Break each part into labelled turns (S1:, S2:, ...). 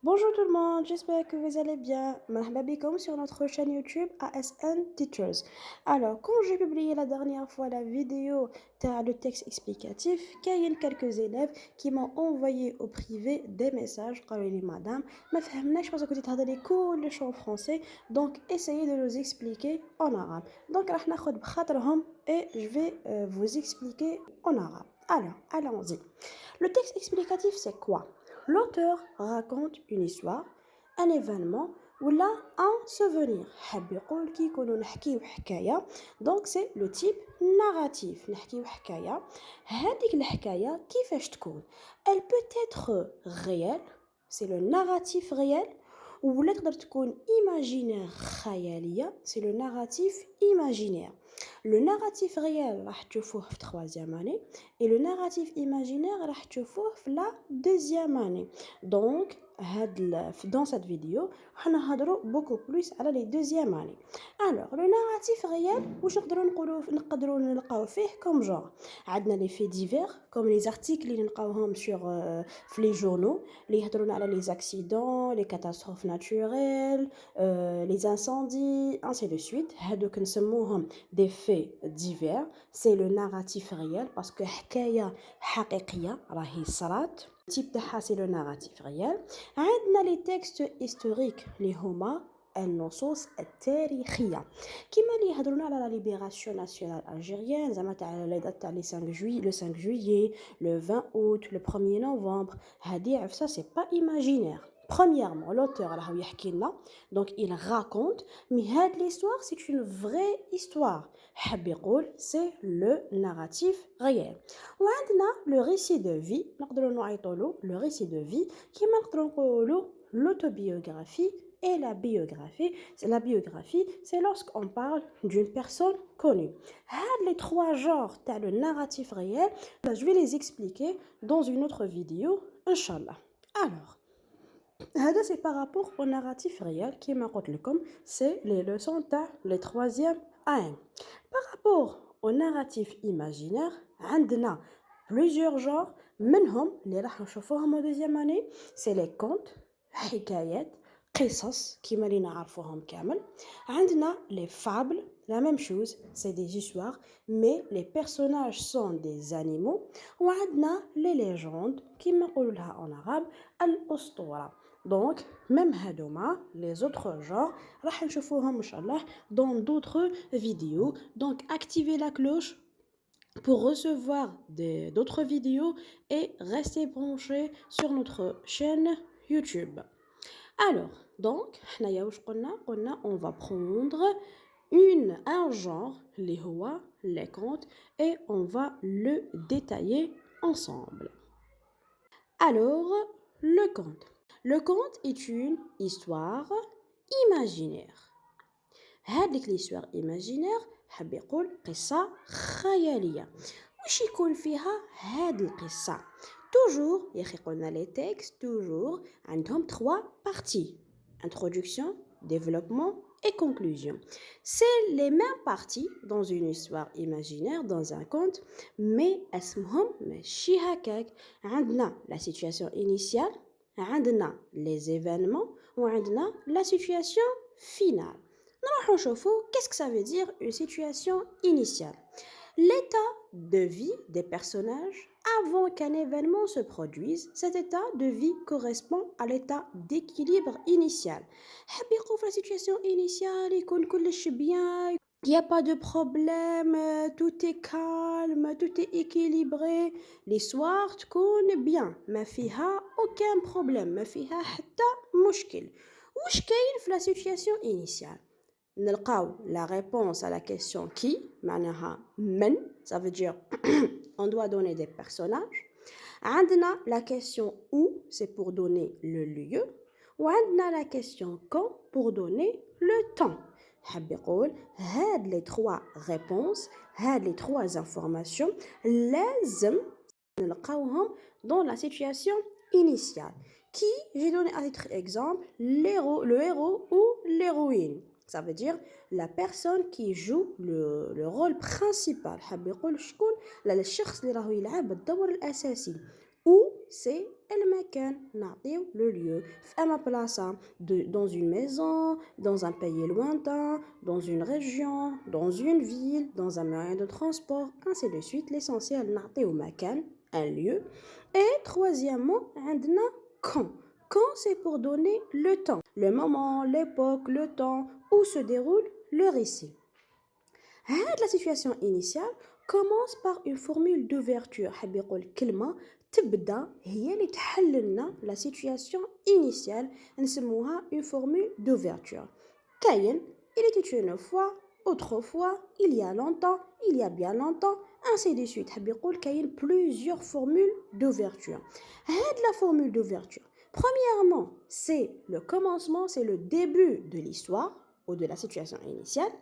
S1: Bonjour tout le monde, j'espère que vous allez bien. Marhaba bikoum sur notre chaîne YouTube ASN Teachers. Alors, quand j'ai publié la dernière fois la vidéo de texte explicatif, il y a quelques élèves qui m'ont envoyé au privé des messages. قالوا لي madame, ما فهمناش parce que تهضري كلش en français, donc essayez de nous expliquer en arabe. Donc راح ناخذ بخاطرهم et je vais vous expliquer en arabe. Alors, allons-y. Le texte explicatif, c'est quoi? L'auteur raconte une histoire, un événement ou là un souvenir. حاب يقول كي يكونوا نحكيو حكاية. Donc c'est le type narratif. نحكيو حكاية. هذيك الحكاية كيفاش تكون؟ Elle peut être réelle, c'est le narratif réel. ولا تقدر تكون imaginaire خيالية, c'est le narratif imaginaire. Le narratif réel راح تشوفوه في 3e année et le narratif imaginaire راح تشوفوه في la 2e année. Donc dans cette vidéo راح نهضروا beaucoup plus على les 2e année. Alors le narratif réel واش نقدروا نلقاو فيه comme genre. عندنا les faits divers comme les articles اللي نلقاوهم sur في les journaux اللي يهضرونا على les accidents, les catastrophes naturelles, les incendies, ainsi de suite. هادوك نسموهم des faits divers, c'est le narratif réel parce que حكاية حقيقية راهي صرات. type تاعها c'est le narratif réel. عندنا les textes historiques اللي هما النصوص التاريخية كيما اللي يهضرونا على la libération nationale algérienne زعما تاع les dates تاع les 5 juillet, le 5 juillet, le 20 août, le 1er novembre. هادي عفسة c'est pas imaginaire. Premièrement, l'auteur راهو يحكي لنا, donc il raconte, mais هاد l'histoire c'est une vraie histoire. حاب يقول c'est le narratif réel. وعندنا le récit de vie, نقدروا نعيطوا له le récit de vie كيما نقدروا نقولوا l'autobiographie et la biographie. La biographie, c'est lorsqu'on parle d'une personne connue. Les 3 genres, tu as le narratif réel. Je vais les expliquer dans une autre vidéo, Inch'Allah. Alors, c'est par rapport au narratif réel qui m'a comme c'est les leçons de les 3e AM. Par rapport au narratif imaginaire, on a plusieurs genres. منهم اللي راح نشوفوهم au 2e année, c'est les contes, حكايات, قصص كيما اللي نعرفوهم كامل. عندنا les fables, la même chose, c'est des histoires, mais les personnages sont des animaux. وعندنا les légendes, كيما نقولوا لها en arabe, الأسطورة. Donc, même هادوما, les autres genres, راح نشوفوهم inchallah dans d'autres vidéos. Donc, activez la cloche pour recevoir d'autres vidéos et restez branchés sur notre chaîne YouTube. Alors, donc, on va prendre un genre, les hoa, les contes, et on va le détailler ensemble. Alors, le conte. Le conte est une histoire imaginaire. هذيك l'histoire imaginaire حاب يقول قصة خيالية. وش يكون فيها هاد القصة؟ toujours يا أخي قلنا les textes toujours عندهم 3 parties. Introduction, développement et conclusion. C'est les mêmes parties dans une histoire imaginaire, dans un conte, mais اسمهم ماشي هكاك. عندنا la situation initiale, عندنا les événements وعندنا la situation finale. نروح نشوفوا qu'est-ce que ça veut dire une situation initiale. L'état de vie des personnages avant qu'un événement se produise, cet état de vie correspond à l'état d'équilibre initial. حاب يقول في la situation initiale يكون كلش bien, il n'y a pas de problème, tout est calme, tout est équilibré, l'histoire تكون bien, ما فيها aucun problème, ما فيها حتى مشكل. وش كاين في la situation initiale؟ نلقاو la réponse à la question qui معناها من, ça veut dire on doit donner des personnages. عندنا la question où, c'est pour donner le lieu. وعندنا la question quand, pour donner le temps. حاب يقول هاد les 3 réponses, هاد les 3 informations لازم نلقاوهم dans la situation initiale. Qui, j'ai donné à titre exemple, le héros ou l'héroïne. Ça veut dire la personne qui joue le rôle principal. حاب يقول شكون الشخص اللي راهو يلعب الدور الأساسي. Ou c'est المكان نعطيو le lieu فما بلاصة dans une maison dans un pays lointain dans une région dans une ville dans un moyen de transport ainsi de suite l'essentiel نعطيو مكان un lieu et troisièmement عندنا quand c'est pour donner le temps le moment l'époque le temps où se déroule le récit. La situation initiale commence par une formule d'ouverture. حاب يقول كلمة تبدأ هي اللي تحل لنا la situation initiale نسموها une formule d'ouverture. كاين il était une fois autrefois il y a longtemps il y a bien longtemps ainsi de suite. حاب يقول كاين plusieurs formules d'ouverture. هاد la formule d'ouverture premièrement c'est le commencement c'est le début de l'histoire ou de la situation initiale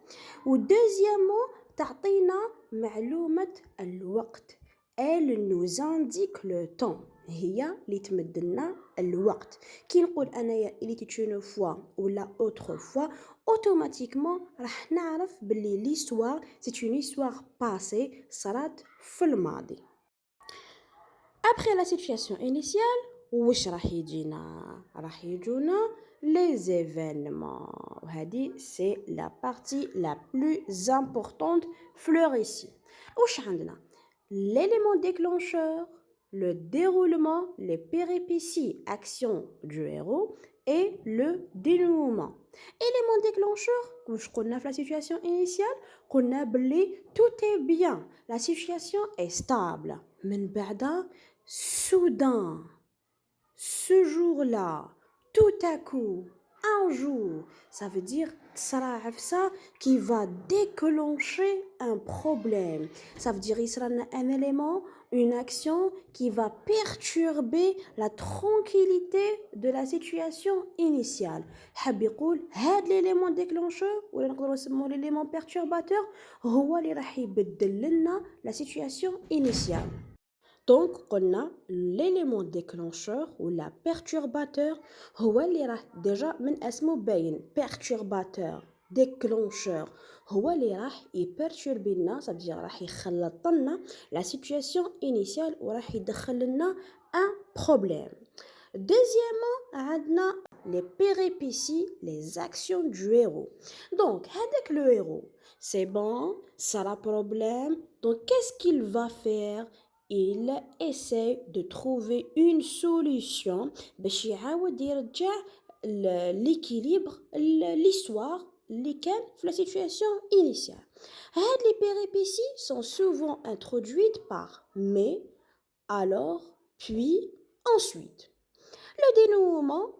S1: ou deuxièmement تعطينا معلومة الوقت elle nous indique le temps هي اللي تمدلنا الوقت كي نقول أنايا il était une fois ولا autrefois automatiquement راح نعرف باللي l'histoire c'est une histoire passée صارت في الماضي. Après la situation initiale وش راح يجونا les événements. C'est la partie la plus importante في récit. وش عندنا l'élément déclencheur, le déroulement, les péripéties, actions du héros et le dénouement. Élément déclencheur, وش قلنا في la situation initiale قلنا بلي tout est bien, la situation est stable. من بعد soudain ce jour-là, tout à coup, un jour, ça veut dire ça qui va déclencher un problème. Ça veut dire il sera un élément, une action qui va perturber la tranquillité de la situation initiale. حاب يقول هذا l'élément déclencheur ولا نقدروا نسموه l'élément perturbateur هو اللي راح يبدل لنا la situation initiale. Donc, on a l'élément déclencheur ou la perturbateur هو اللي راح déjà من اسمه باين perturbateur déclencheur هو اللي راح يبرتوربي لنا ça veut dire راح يخلط لنا la situation initiale وراح يدخل لنا un problème. Deuxièmement عندنا les péripéties les actions du héros. Donc هذاك le héros c'est bon ça a problème donc qu'est-ce qu'il va faire? Il essaie de trouver une solution باش يعاود يرجع l'équilibre l'histoire اللي كان في la situation initiale. هاد les péripéties sont souvent introduites par mais, alors, puis, ensuite. Le dénouement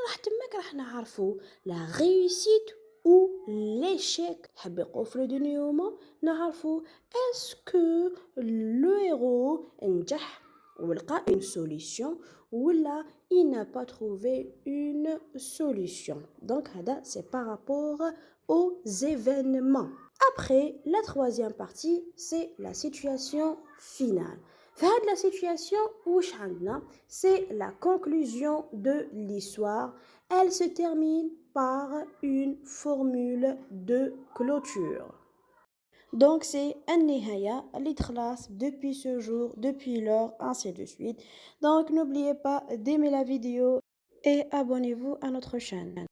S1: راح تماك راح نعرفو la réussite ou l'échec حاب يقول في le dénouement نعرفو est-ce que le héros نجح ولقى une solution ولا il n'a pas trouvé une solution. Donc هذا c'est par rapport aux événements. Après la troisième partie c'est la situation finale. فهاد la situation وش عندنا c'est la conclusion de l'histoire. Elle se termine par une formule de clôture. Donc c'est النهاية اللي تخلص depuis ce jour, depuis l'heure, ainsi de suite. Donc n'oubliez pas d'aimer la vidéo et abonnez-vous à notre chaîne.